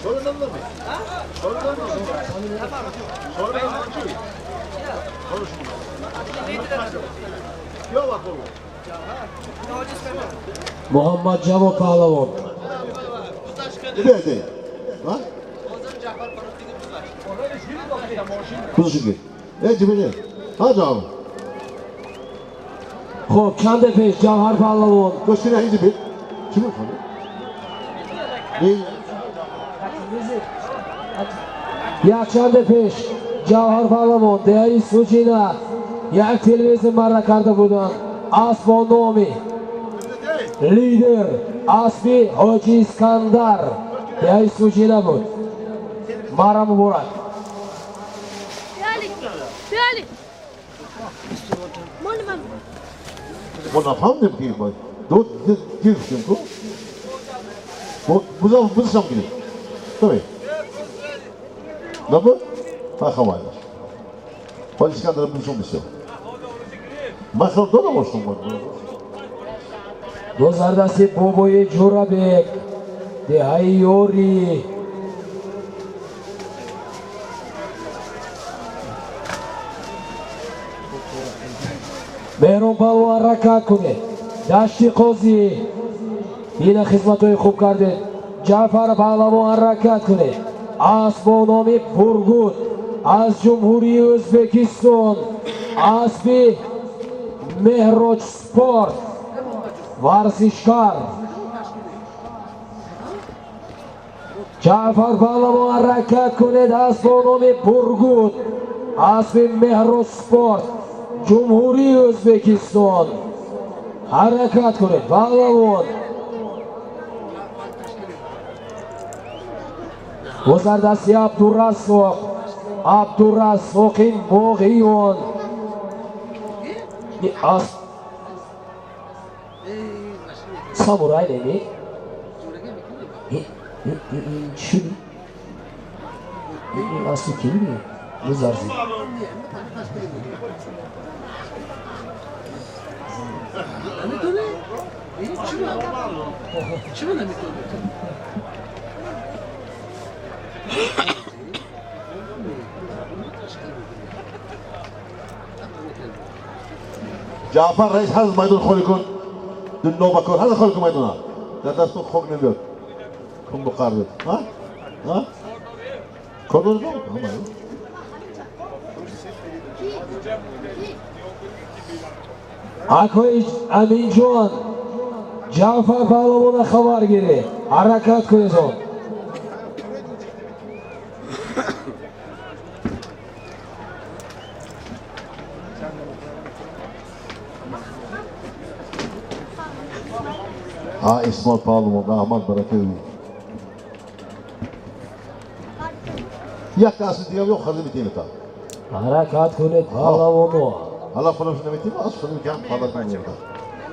Sorundan mı? Ha? Sorundan mı? Sorundan mı? Konuşun. Yok bak oğlum. Muhammed Cavod Pahlavon. Ne değil? Ha? Kuzu şimdi. Cibini. Ha canım. خب چند پیش جوهر پهلوان. Koşuna hiç bir. Kim o falan? Ne? یک چند پیش جوهر پهلوان دهی سوچینا یک تلویزیون مرا کرده بودن. آسمانومی لیدر اسبی حاجی اسکندر دهی سوچینا بود. مرا مبارک. Fiyali. Monument. Buna falan ne bileyim ben. Dört girişim bu. Bu zaman bu zaman gidiyor. Tabii. Ne bu? Ha kamaylar. Hadi İskender'e bu son bir şey. Masrafta da boşluğum var. Dozardasi Boboye Jorabek Dehai Yori Mehron Palvan harakat kune Dashti Qozi Ina xizmatoyi khub karde Jafar Pahlavon harakat kune Asmonomi Purgut Az Jumhuriy O'zbekiston Asbi Mehroj Sport Varsishkar Jafar Pahlavon harakat kunid asbo nomi Burgut asbi Mehroj Sport Cumhuriy O'zbekiston harakat kunid Pahlavon O'zardasi Abdurrazzoqin Bog'iyon Samuray nemi? Shuni asli kimmi? Muzarzi. جعفر رئيس حزب ميدان خولكم النوبكور هذا خولكم ميدان لا دستور خوك نبيت كم بقارب ها كورن Akoy Aminjon Jafar Pahlavonga xabar kerak. Harakat qilasan. İsmail Pahlavon rahmat barakallahu. Yakası diye yok hazır biteyim ta. Harakat qilib Pahlavonni. Allah falan şuna biteyim az şunu kan Pahlavon yerda.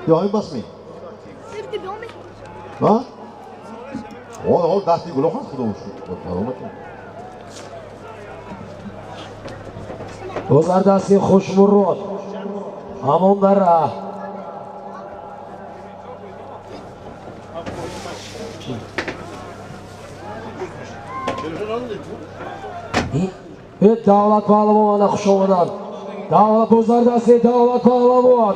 Yok ay basmayın. Ha? O dahti gulu xas qiluvchi. O'zardasi Xushmurod Amondara Davlat Pahlavonga xushovidan Davlat O'zardasi Davlat Pahlavon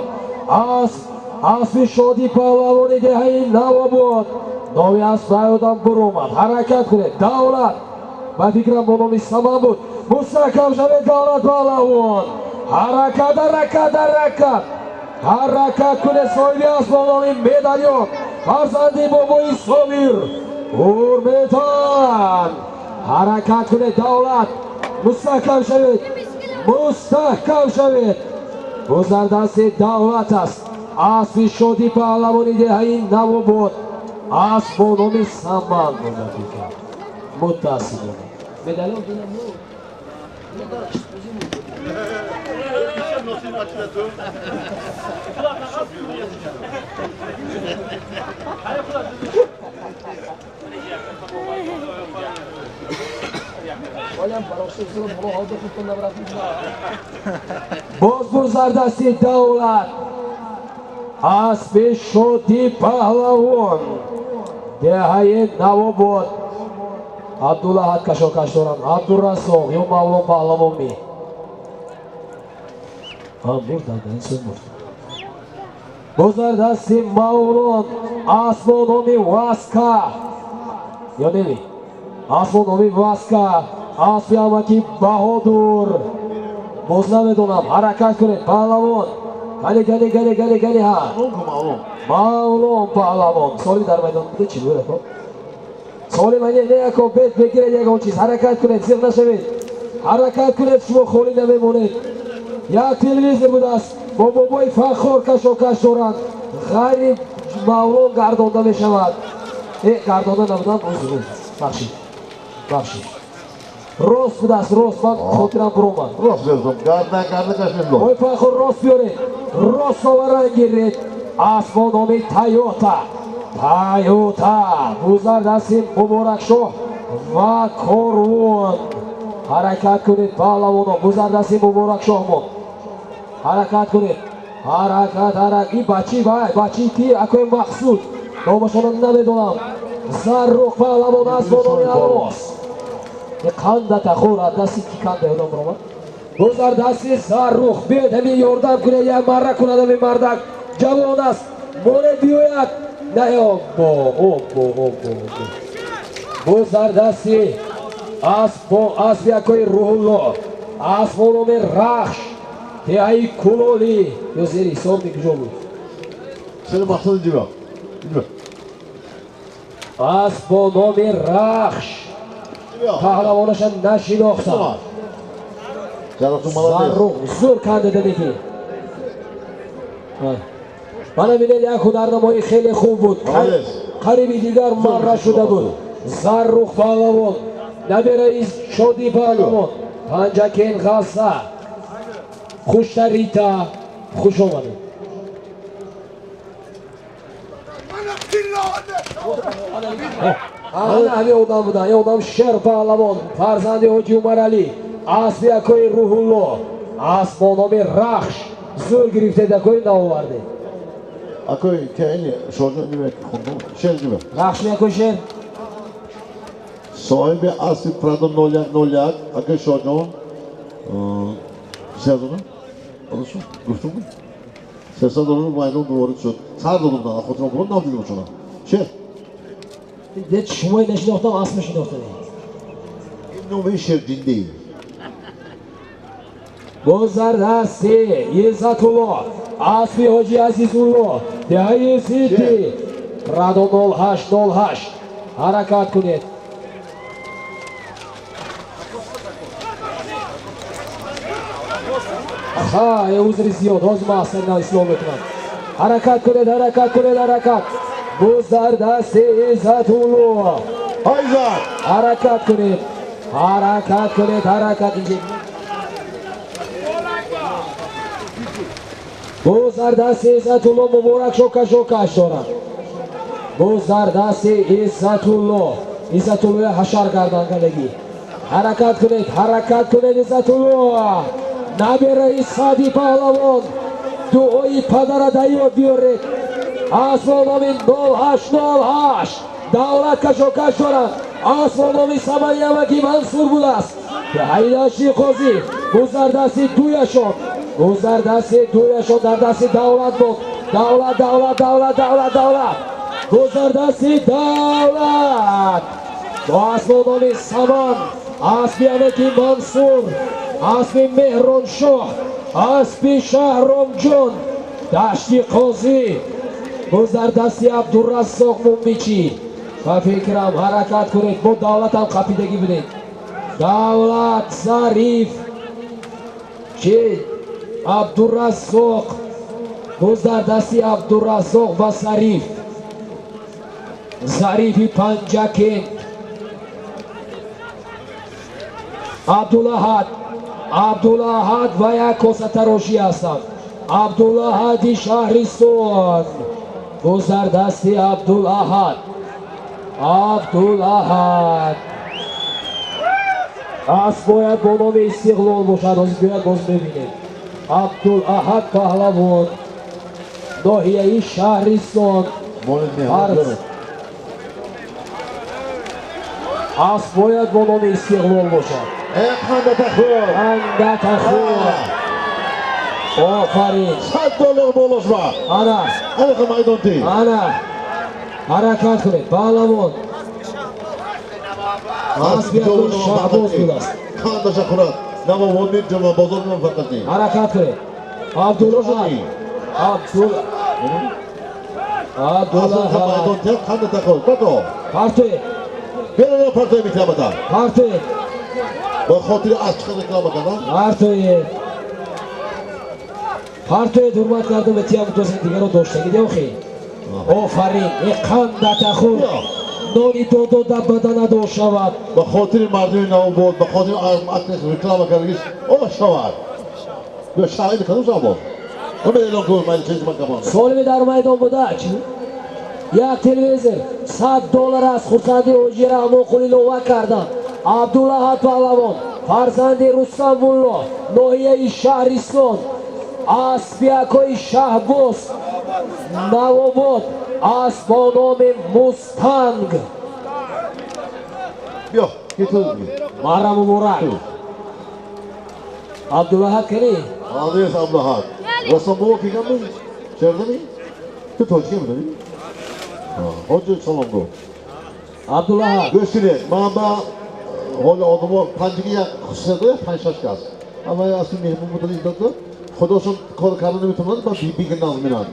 Asli Shodi Pahlavoniga hayin Navobod Novyas Bayodan buromad harakat qilib Davlat va fikram bonomi Samabud mustahkam shaved Davlat Pahlavon harakat qilib Soylias bonomi medalyon farzandi Boboy Sobir Hurmetan harakat qilib Davlat mustahkam shaved O'zardasi Davlat است Asli Shodi Pahlavoniga hayin Navobod Asbonomi Samman muttasil medalyon Bo'zardasi Davlat Asli Shodi Pahlavon Dehaye Navobod Abdullah Kashokashtoran Abdurrazzoq Yomavlon Pahlavonmi buradan so'mur Bo'zardasi Mavlon Asmonomi Vaska Yoneli Asmonomi Vaska Asbiyamaki Bahodur Bo'znavedonam harakat qilib Pahlavon Gali ha Mavlon Pahlavon Soli dar maydonida chi bo'ladi Soli manga neyako bet bekiradigan chiz harakat qilib zirnashaved harakat qilib shmo xolida bemoned ya televizor budas Boboy Faxor Kashokashtoran g'arib Mavlon gardonda meshavad gardonda nabdan o'zini baxshi Rost budas rost man xotiram buroman Rost bezdim garda kashmir Boy Faxor rost biyored rost ovaran giret Asmonomi Toyota Bo'zardasi Muborakshoh va Korvon harakat qilib Pahlavon Bo'zardasi Muborakshohmon harakat qilib harakat bachi ki akoy Maqsud nomashonam namedolam Zarruq Pahlavon Asmonomi Alvos qanda taxora dasti ki qanda odam biroman Bo'zardasi Zarruq bedami yordam qilgan marra kunadami mardak javon است mone biyoyat Obbo Bo'zardasi Asbiyakoy Ruhullo Asmonomi Raxsh Teai Kuloli. Gözleri soğuk jolu. Senin maksadın gibi. Gibi. Asbonomi Rakhsh. Pahlavonashan Nashinoqsa. Tamam. Jarrohning malades. Zarruq zo'r kandidatniki. Mana men yakun barnamoyi xeyli خوب بود. Malades. قریبی دیگر مرة شده بود. زرخ پهلوان نبرای شادی پهلوان پنجکین غصه خوشتریتا خوش آمده. همه آدم بودن. یه آدم شر پهلوان فرزند حاجی عمر علی اسب یکای روح الله اسب با نام رخش زور گرفته دکای ناورده. Akoy kendi şordan gibi kondum. Şer gibi. رخش میکن شر Sahibi asli Prado Nolyak. Akoy şordan. Sezonu. Olsun. Gustum mu? Sesad olur maydan doğru çöt. Sar dolumdan. Akotuna bulun ne yapayım şuna? Şer. ده شما نشناختم اسمش شناختم. İmnu ve şer din değil. گذردستی عزت الله اسبی حاجی عزیزالله دهه سیتی رادو 0808 حرکت کنید. خواهی عذری زیاد حاضر محسن اسلام بکنم. حرکت کنید حرکت کنید حرکت. گذردستی عزت الله Hayzat. حرکت کنید حرکت کنید حرکت اینجا. گذردستی عزت الله مبارک شوکش دارم. گذردستی عزت الله حشر گردانندگی. حرکت کنید عزت الله. نبرای سادی پهلوان دعای پدر دیو بیارید. اسمانامین 0808 دولت کشوکش دارم. اسمانامی سمریمکی منصور بود است. حیداشی قاضی گذردستی دویشان در دست دولت بود. دولت گذردستی دولت با اسمانامی سمان اسبی امکی منصور اسبی مهران شاه اسبی شهرام جان دشتی قاضی گذردستی عبدالرزاق مومیچی و فکرم حرکت کنید. با دولت هم قپیدگی بدید. دولت ظریف چه عبدالرزاق گذردستی عبدالرزاق و ظریفی پنجکین عبدالاحد و یک کاسه تراشی هستند. عبدالاحد شهرستان گذردستی عبدالاحد اسب باید با نام استقلال باشد. از باید باز ببینید. عبدالاحد پهلوان ناحیه شهرستان اسب باید با نام استقلال باشد. خندت خوب آفرین. $100 boluşma. ana Alakı maydonti. ana حرکت کنید. پهلوان اسب یکون شهباز بود است. Kanda şakurat. Nama vondir cama bozor mu fakat değil. حرکت کنید. عبدالاحد Asıl maydonti kanda takol. Kato. پرتوی Gelene partiye miklamata. پرتوی Ba xotiri az çıkan reklamata da. پرتوی درمت کردم به تیم دوست دیگر رو داشته گیده خیلی آفرین. این قندت خوب نانی دو بدن دو شود. Ba xotiri mardumi namu bod. Ba xotiri atnes reklama kargis. O şavar. Ba şahidi kanım sabah. O ne elan koyur maydı çizim akaman. سالمی در میدان بوده چی؟ یک تلویزیون $100 است. خورسندی اوجی رحمان خلیل اوه کردن. عبدالاحد پهلوان فرزند رستم الله ناحیه شهرستان اسبیکای شهباز نواباد اسب با نام مستنگ. Bia getirdim. مرا مبارک. عبدالاحد کنی؟ Adres Ablahat. Rasam bu okuyacağım mı? Şerde mi? Tut hoş değil mi? Hoca salonda. عبدالاحد Gösteri. Mama hola odamı pancıya kısadı panşaş gaz. Ama aslında mehbun bu da izladı. خودشون کارو نمیتونن با بیگ ناز میرن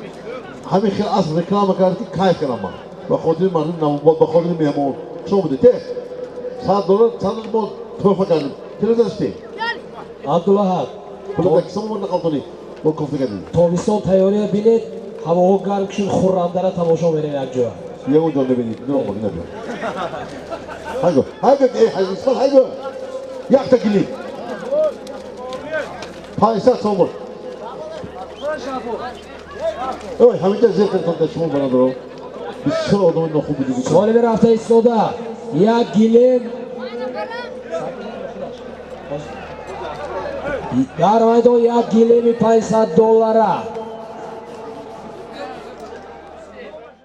همین خیلی از رکلام کردی کایف کنم من با خاطر مردم نمون با خاطر میهمان شما بودید $100 sadece bu tuhaf geldim. Televizyon işte. Abdullah Bunu da kısa mı kaldı bu konflik edildi. Tobiston tayyoriya bilet havoga garib uchun xurramdara tomosha beraylik joy. Yevon jonda beni ne olmadı ne bileyim. Haydi. Haydi İsmail haydi. Yakta gili. Paysa somur. Oy hamide zevkle konuşma bana doğru. Bir şey oldu mu nohu bildi. Soliver hafta istoda. Ya gilim در maydon $1 $500